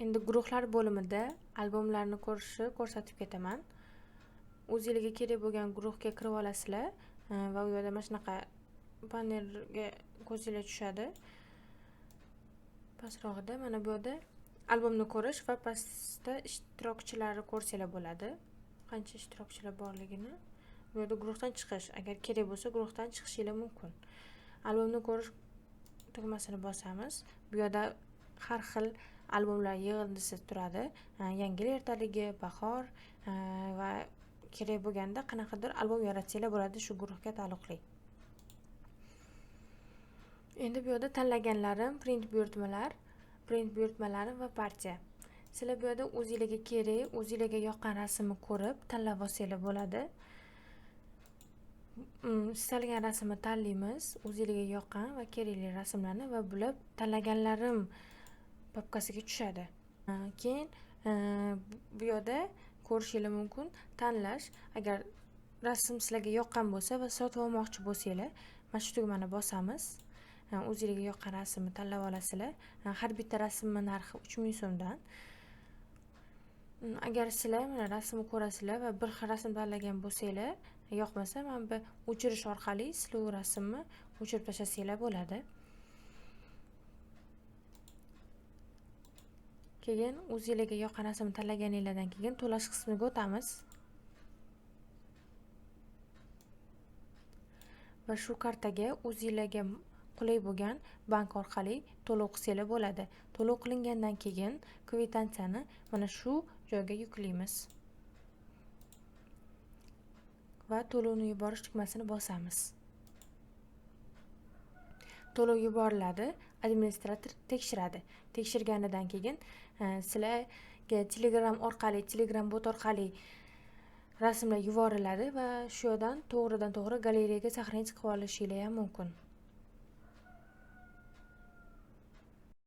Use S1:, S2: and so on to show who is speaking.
S1: Endi guruhlar bo'limida albomlarni ko'rsatib ketaman. O'zingizga kerak bo'lgan guruhga kirib olasizlar va u yerda mana shunaqa panelga ko'zingizlar tushadi. Pastrog'ida mana bu yerda albomni ko'rish va pastda ishtirokchilarni ko'rsanglar bo'ladi. Qancha ishtirokchilar borligini. Bu yerda guruhdan chiqish, agar kerak bo'lsa guruhdan chiqishingiz mumkin. Albomni ko'rish tugmasini bosamiz. Bu yerda har xil albomlar yig'indisi turadi. Yangi yil ertaligi, bahor va kerak bo'lganda qanaqadir albom yaratsanglar bo'ladi shu guruhga taalluqli. Endi bu yerda tanlaganlarim print buyurtmalarim va partiya. Sizlar bu yerda o'zingizga kerak, o'zingizga yoqqan rasmni ko'rib tanlab olsanglar bo'ladi. Istalgan rasmni tanlaymiz, o'zingizga yoqqan va kerakli rasmlarni va bular tanlaganlarim papkasiga tushadi. Keyin bu yerda ko'rishingiz mumkin tanlash. Agar rasm sizlarga yoqqan bo'lsa va sotib olmoqchi bo'lsanglar, mana shu tugmani bosamiz. O'zingizga yoqqan rasmni tanlab olasizlar. Har bitta rasmning narxi 3000 so'mdan. Agar sizlar mana rasmni ko'rasizlar va bir xil rasm tanlagan bo'lsanglar, yoqmasa mana bu o'chirish orqali sizlar u rasmni o'chirib tashlasanglar bo'ladi. Keyin o'zingizga yoqqan rasmni tanlaganingizdan keyin to'lash qismiga o'tamiz. Va shu kartaga o'zingizga qulay bo'lgan bank orqali to'lov qilsanglar bo'ladi. To'lov qilingandan keyin kvitantsiyani mana shu joyga yuklaymiz. Va to'lovni yuborish tugmasini bosamiz. To'lov yuboriladi, administrator tekshiradi. Tekshirganidan keyin sizlarga Telegram bot orqali rasmlar yuboriladi va shu yerdan to'g'ridan to'g'ri galereyaga saqlanib qilib olishingiz ham mumkin.